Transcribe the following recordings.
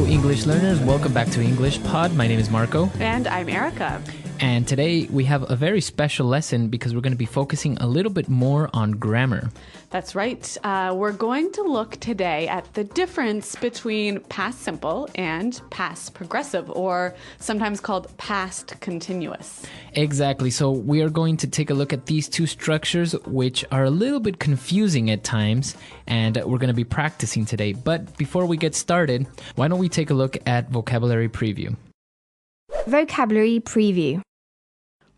Hello, English learners. Welcome back to English Pod. My name is Marco. And I'm Erica. And today we have a very special lesson because we're going to be focusing a little bit more on grammar. That's right. We're going to look today at the difference between past simple and past progressive, or sometimes called past continuous. Exactly. So we are going to take a look at these two structures, which are a little bit confusing at times, and we're going to be practicing today. But before we get started, why don't we take a look at vocabulary preview? Vocabulary preview.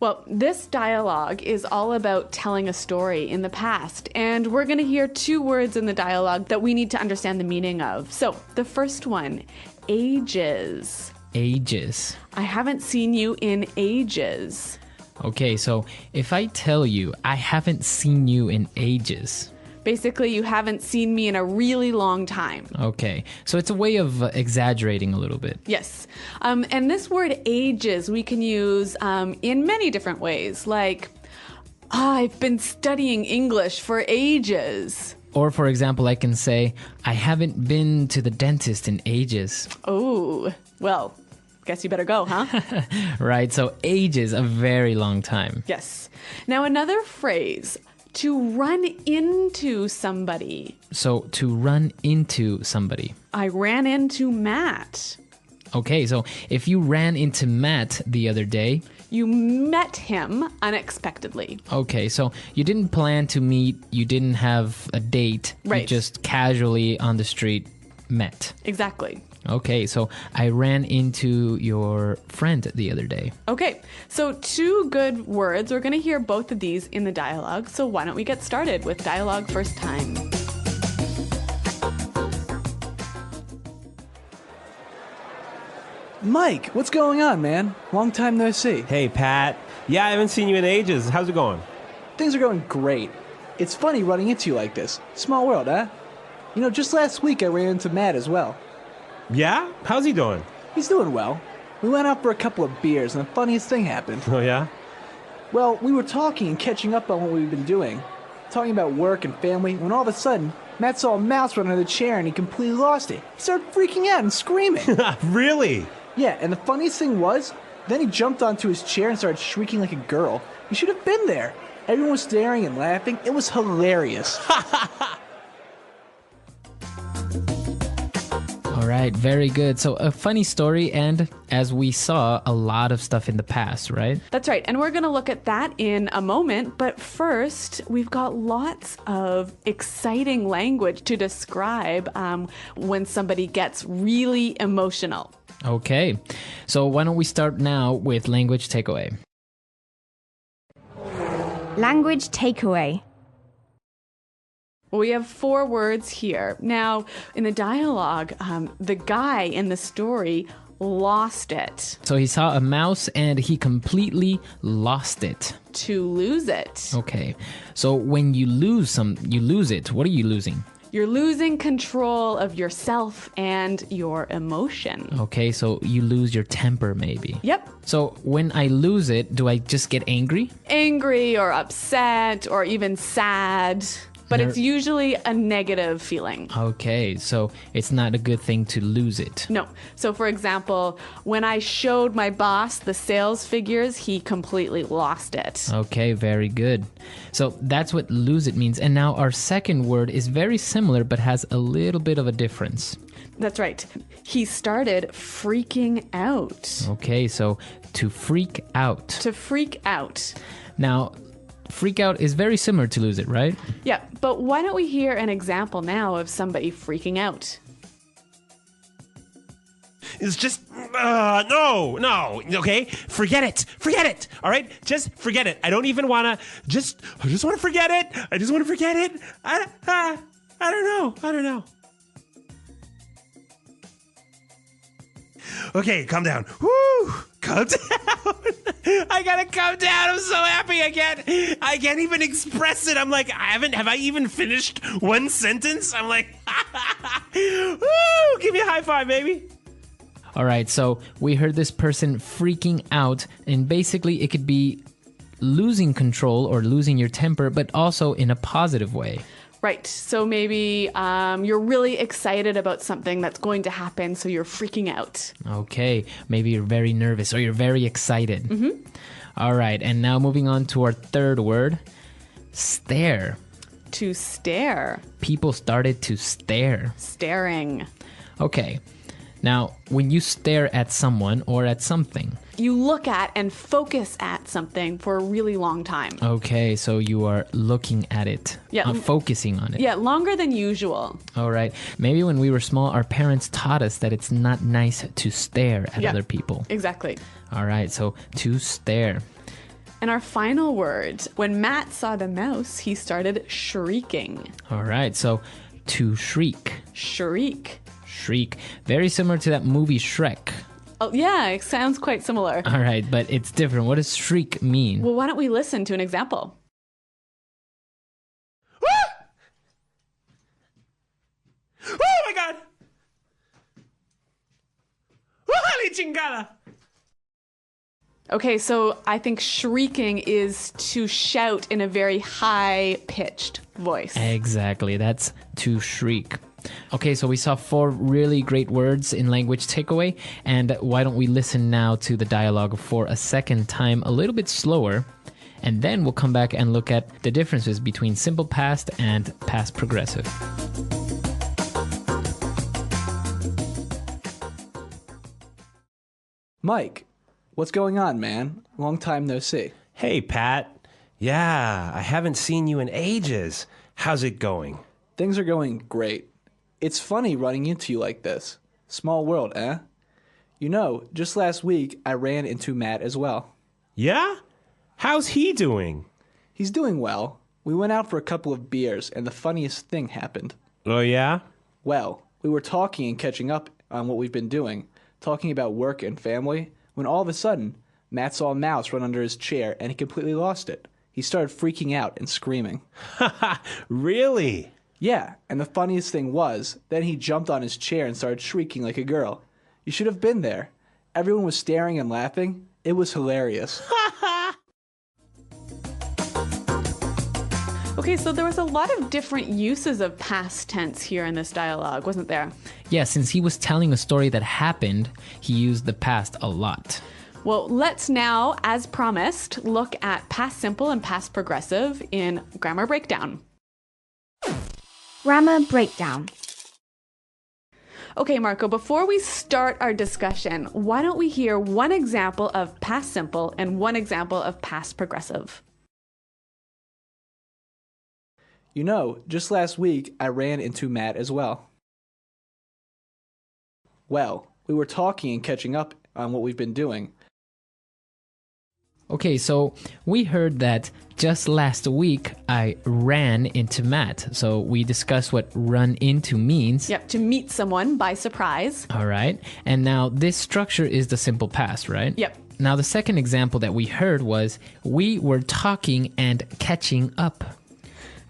Well, this dialogue is all about telling a story in the past, and we're going to hear two words in the dialogue that we need to understand the meaning of. So, the first one, ages. Ages. I haven't seen you in ages. Okay, so if I tell you I haven't seen you in ages. Basically, you haven't seen me in a really long time. Okay, so it's a way of exaggerating a little bit. Yes. And this word ages we can use in many different ways, like, I've been studying English for ages. Or, for example, I can say, I haven't been to the dentist in ages. Oh, well, guess you better go, huh? Right, so ages, a very long time. Yes. Now, another phrase, to run into somebody. So, to run into somebody. I ran into Matt. Okay, so if you ran into Matt the other day. You met him unexpectedly. Okay, so you didn't plan to meet, you didn't have a date. Right. You just casually on the street met. Exactly. Okay, so I ran into your friend the other day. Okay, so two good words. We're going to hear both of these in the dialogue. So why don't we get started with dialogue first time? Mike, what's going on, man? Long time no see. Hey, Pat. Yeah, I haven't seen you in ages. How's it going? Things are going great. It's funny running into you like this. Small world, huh? You know, just last week I ran into Matt as well. Yeah? How's he doing? He's doing well. We went out for a couple of beers and the funniest thing happened. Oh, yeah? Well, we were talking and catching up on what we've been doing. Talking about work and family, when all of a sudden, Matt saw a mouse run under the chair and he completely lost it. He started freaking out and screaming. Really? Yeah, and the funniest thing was, then he jumped onto his chair and started shrieking like a girl. You should have been there. Everyone was staring and laughing. It was hilarious. All right, very good. So a funny story, and as we saw, a lot of stuff in the past, right? That's right. And we're going to look at that in a moment. But first, we've got lots of exciting language to describe when somebody gets really emotional. Okay, so why don't we start now with language takeaway? Language takeaway. Well, we have four words here. Now, in the dialogue, the guy in the story lost it. So he saw a mouse and he completely lost it. To lose it. Okay, so when you lose it. What are you losing? You're losing control of yourself and your emotion. Okay, so you lose your temper maybe. Yep. So when I lose it, do I just get angry? Angry or upset or even sad. But it's usually a negative feeling. Okay, so it's not a good thing to lose it. No. So, for example, when I showed my boss the sales figures, he completely lost it. Okay, very good. So that's what lose it means. And now our second word is very similar but has a little bit of a difference. That's right. He started freaking out. Okay, so to freak out. To freak out. Now, freak out is very similar to lose it, right? Yeah, but why don't we hear an example now of somebody freaking out? It's just, no, okay? Forget it, all right? Just forget it. I don't even want to, I just want to forget it. I just want to forget it. I don't know. Okay, calm down. Woo! Calm down. I gotta calm down. I'm so happy. I can't even express it. I'm like, have I even finished one sentence? I'm like, woo! Give me a high five, baby. All right, so we heard this person freaking out, and basically it could be losing control or losing your temper, but also in a positive way. Right. So maybe you're really excited about something that's going to happen, so you're freaking out. Okay, maybe you're very nervous or you're very excited. All right, and now moving on to our third word, stare. To stare. People started to stare. Staring. Okay, now when you stare at someone or at something. You look at and focus at something for a really long time. Okay, so you are looking at it, Yeah. focusing on it. Yeah, longer than usual. All right, maybe when we were small, our parents taught us that it's not nice to stare at Yeah. other people. Exactly. All right, so to stare. And our final word, when Matt saw the mouse, he started shrieking. All right, so to shriek. Shriek. Shriek. Very similar to that movie Shrek. Oh, yeah, it sounds quite similar. All right, but it's different. What does shriek mean? Well, why don't we listen to an example? Oh my god! Holy chingada! Okay, so I think shrieking is to shout in a very high-pitched voice. Exactly, that's to shriek. Okay, so we saw 4 really great words in language takeaway, and why don't we listen now to the dialogue for a second time, a little bit slower, and then we'll come back and look at the differences between simple past and past progressive. Mike, what's going on, man? Long time no see. Hey, Pat. Yeah, I haven't seen you in ages. How's it going? Things are going great. It's funny running into you like this. Small world, eh? You know, just last week I ran into Matt as well. Yeah? How's he doing? He's doing well. We went out for a couple of beers and the funniest thing happened. Oh, yeah? Well, we were talking and catching up on what we've been doing, talking about work and family, when all of a sudden, Matt saw a mouse run under his chair and he completely lost it. He started freaking out and screaming. Really? Yeah, and the funniest thing was, then he jumped on his chair and started shrieking like a girl. You should have been there. Everyone was staring and laughing. It was hilarious. Okay, so there was a lot of different uses of past tense here in this dialogue, wasn't there? Yeah, since he was telling a story that happened, he used the past a lot. Well, let's now, as promised, look at past simple and past progressive in Grammar Breakdown. Grammar breakdown. Okay, Marco, before we start our discussion, why don't we hear one example of past simple and one example of past progressive? You know, just last week I ran into Matt as well. Well, we were talking and catching up on what we've been doing. Okay, so we heard that just last week I ran into Matt. So we discussed what run into means. Yep, to meet someone by surprise. All right. And now this structure is the simple past, right? Yep. Now the second example that we heard was we were talking and catching up.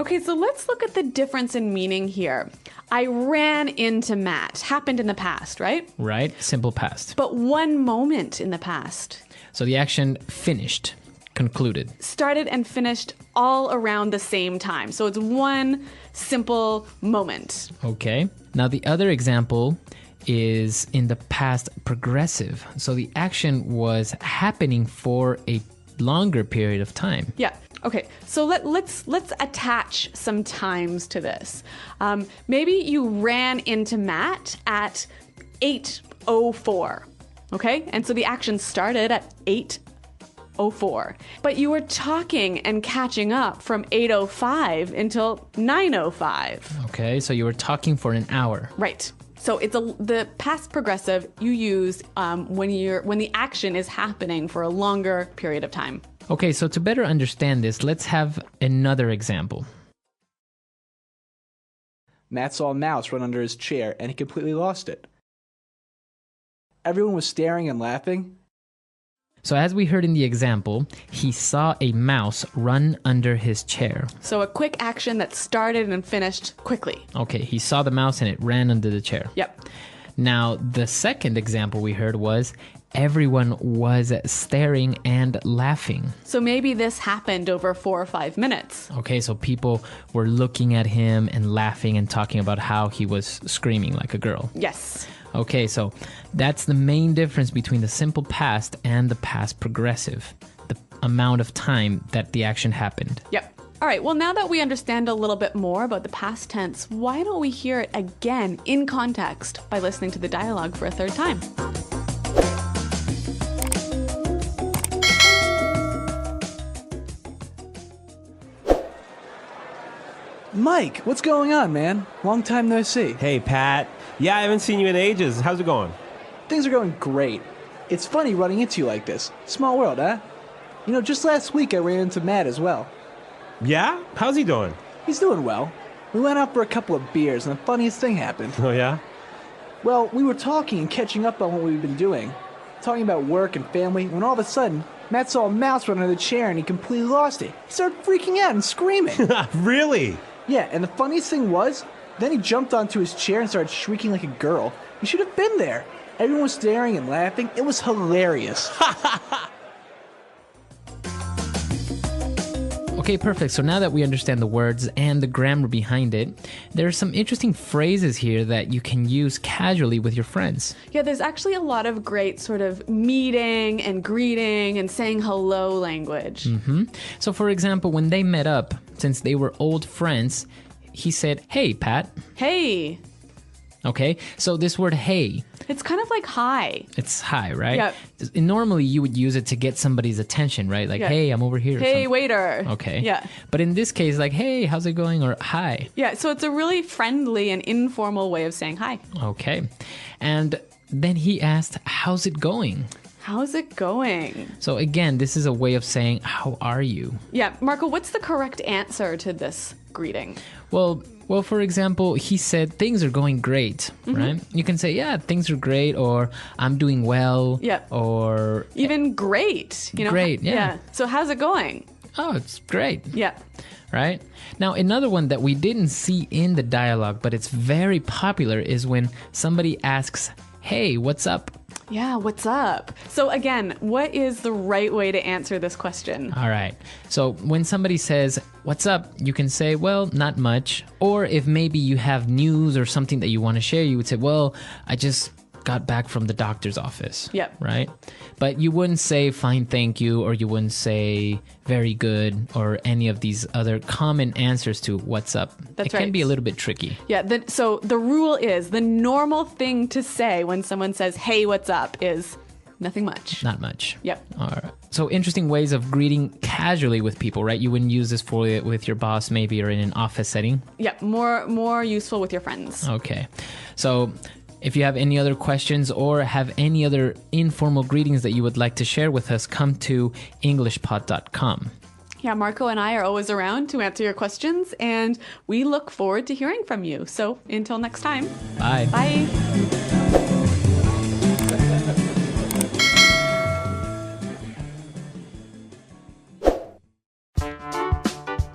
Okay, so let's look at the difference in meaning here. I ran into Matt. Happened in the past, right? Right? Simple past. But one moment in the past. So the action finished, concluded. Started and finished all around the same time. So it's one simple moment. Okay. Now the other example is in the past progressive. So the action was happening for a longer period of time. Yeah. Okay. So let's attach some times to this. Maybe you ran into Matt at 8:04. Okay? And so the action started at 8:04. But you were talking and catching up from 8:05 until 9:05. Okay, so you were talking for an hour. Right. So it's the past progressive you use when the action is happening for a longer period of time. Okay, so to better understand this, let's have another example. Matt saw a mouse run under his chair and he completely lost it. Everyone was staring and laughing. So as we heard in the example, he saw a mouse run under his chair. So a quick action that started and finished quickly. Okay, he saw the mouse and it ran under the chair. Yep. Now, the second example we heard was everyone was staring and laughing. So maybe this happened over 4 or 5 minutes. Okay, so people were looking at him and laughing and talking about how he was screaming like a girl. Yes. Okay, so that's the main difference between the simple past and the past progressive. The amount of time that the action happened. Yep. All right, well, now that we understand a little bit more about the past tense, why don't we hear it again in context by listening to the dialogue for a third time? Mike, what's going on, man? Long time no see. Hey, Pat. Yeah, I haven't seen you in ages. How's it going? Things are going great. It's funny running into you like this. Small world, huh? You know, just last week I ran into Matt as well. Yeah? How's he doing? He's doing well. We went out for a couple of beers and the funniest thing happened. Oh, yeah? Well, we were talking and catching up on what we've been doing. Talking about work and family, when all of a sudden, Matt saw a mouse run under the chair and he completely lost it. He started freaking out and screaming. Really? Yeah, and the funniest thing was, then he jumped onto his chair and started shrieking like a girl. You should have been there. Everyone was staring and laughing. It was hilarious. Okay, perfect. So now that we understand the words and the grammar behind it, there are some interesting phrases here that you can use casually with your friends. Yeah, there's actually a lot of great sort of meeting and greeting and saying hello language. So for example, when they met up, since they were old friends, he said, "Hey, Pat." Hey. Okay, so this word "hey," It's kind of like hi. it's hi, right? Yeah. Normally you would use it to get somebody's attention, right? Like, Yeah. "Hey, I'm over here." or Hey, something. waiter. Okay. Yeah. But in this case, like, "Hey, how's it going?" or "Hi." Yeah, so it's a really friendly and informal way of saying hi. Okay. And then he asked, "How's it going?" How's it going? So again, this is a way of saying, "How are you?" Yeah, Marco, what's the correct answer to this greeting? Well, for example, he said things are going great, right? You can say, "Yeah, things are great," or "I'm doing well," Yeah. or Even great, you know? Great, yeah. So how's it going? "Oh, it's great," Yeah. right? Now, another one that we didn't see in the dialogue, but it's very popular, is when somebody asks, "Hey, what's up?" Yeah, what's up? So again, what is the right way to answer this question? All right. So when somebody says, "What's up?" you can say, "Well, not much." Or if maybe you have news or something that you want to share, you would say, "Well, I just got back from the doctor's office." Yep. Right? But you wouldn't say "fine, thank you," or you wouldn't say "very good," or any of these other common answers to "what's up." That's it can right. be a little bit tricky. Yeah, so the rule is the normal thing to say when someone says, "Hey, what's up?" is nothing much. Not much. Yep. All right. So interesting ways of greeting casually with people, right? You wouldn't use this for with your boss maybe, or in an office setting. Yeah, more useful with your friends. Okay. So if you have any other questions or have any other informal greetings that you would like to share with us, come to englishpod.com. Yeah, Marco and I are always around to answer your questions, and we look forward to hearing from you. So until next time, Bye. bye.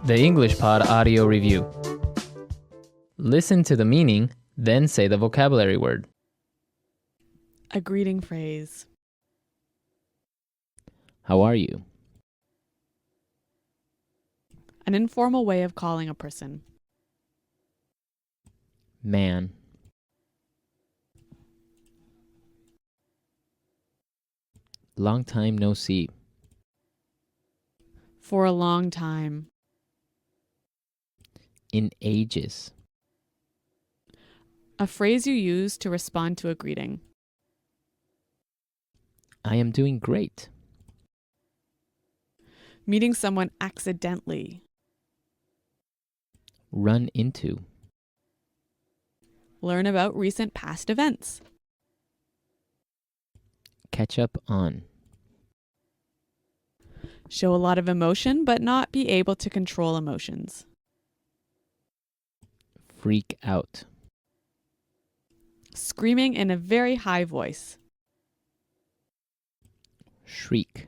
The English Pod Audio Review. Listen to the meaning, then say the vocabulary word. A greeting phrase. How are you? An informal way of calling a person. Man. Long time no see. For a long time. In ages. A phrase you use to respond to a greeting. I am doing great. Meeting someone accidentally. Run into. Learn about recent past events. Catch up on. Show a lot of emotion, but not be able to control emotions. Freak out. Screaming in a very high voice. Shriek.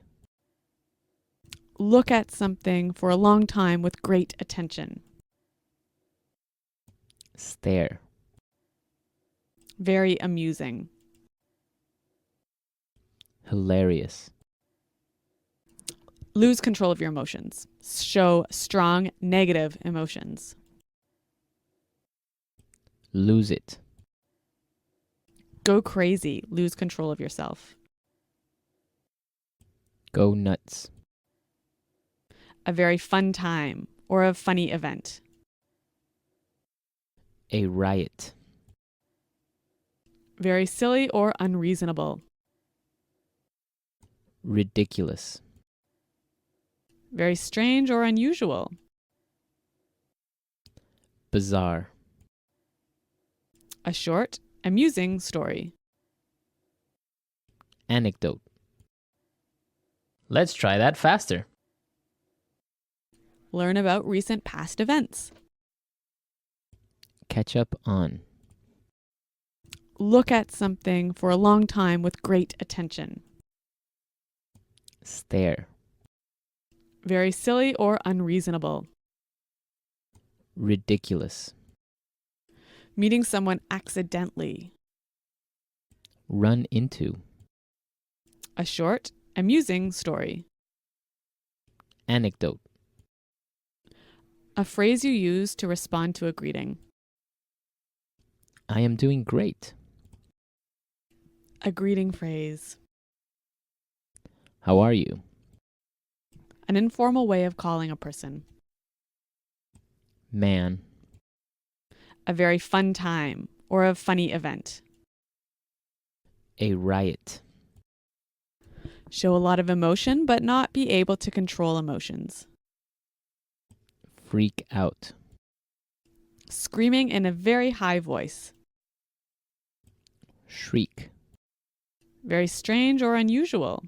Look at something for a long time with great attention. Stare. Very amusing. Hilarious. Lose control of your emotions. Show strong negative emotions. Lose it. Go crazy. Lose control of yourself. Go nuts. A very fun time or a funny event. A riot. Very silly or unreasonable. Ridiculous. Very strange or unusual. Bizarre. A short, amusing story. Anecdote. Let's try that faster. Learn about recent past events. Catch up on. Look at something for a long time with great attention. Stare. Very silly or unreasonable. Ridiculous. Meeting someone accidentally. Run into. A short, amusing story. Anecdote. A phrase you use to respond to a greeting. I am doing great. A greeting phrase. How are you? An informal way of calling a person. Man. A very fun time or a funny event. A riot. Show a lot of emotion but not be able to control emotions. Freak out. Screaming in a very high voice. Shriek. Very strange or unusual.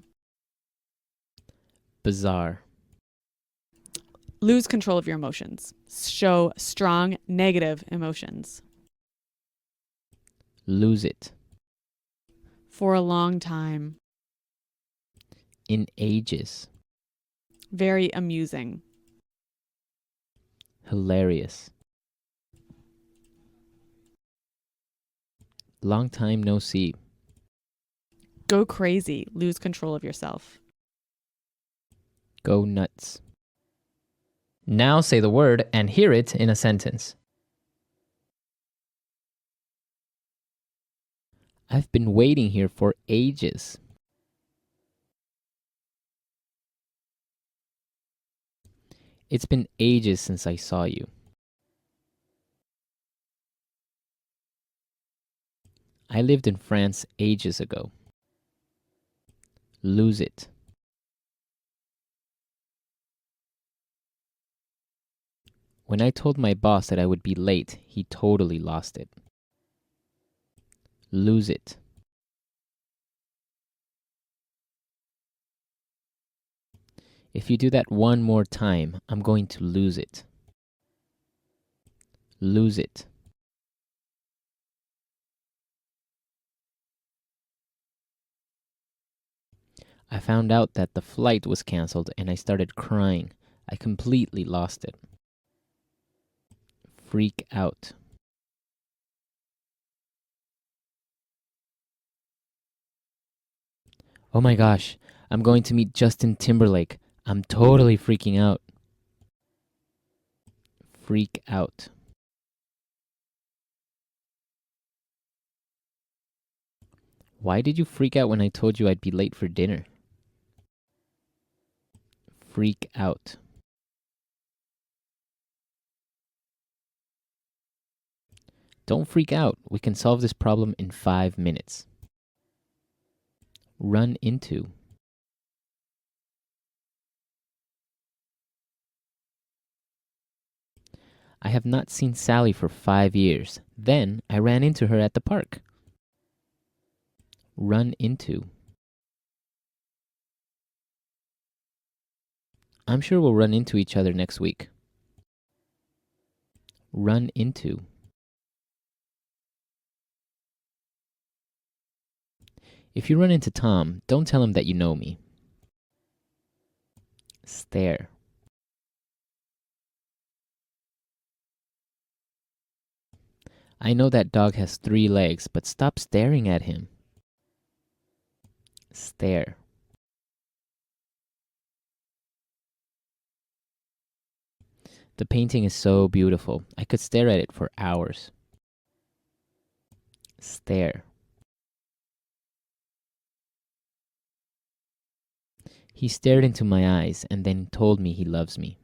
Bizarre. Lose control of your emotions. Show strong negative emotions. Lose it. For a long time. In ages. Very amusing. Hilarious. Long time no see. Go crazy. Lose control of yourself. Go nuts. Now say the word and hear it in a sentence. I've been waiting here for ages. It's been ages since I saw you. I lived in France ages ago. Lose it. When I told my boss that I would be late, he totally lost it. Lose it. If you do that one more time, I'm going to lose it. Lose it. I found out that the flight was canceled and I started crying. I completely lost it. Freak out. Oh my gosh, I'm going to meet Justin Timberlake. I'm totally freaking out. Freak out. Why did you freak out when I told you I'd be late for dinner? Freak out. Don't freak out. We can solve this problem in 5 minutes. Run into. I have not seen Sally for 5 years. Then I ran into her at the park. Run into. I'm sure we'll run into each other next week. Run into. If you run into Tom, don't tell him that you know me. Stare. I know that dog has 3 legs, but stop staring at him. Stare. The painting is so beautiful. I could stare at it for hours. Stare. He stared into my eyes and then told me he loves me.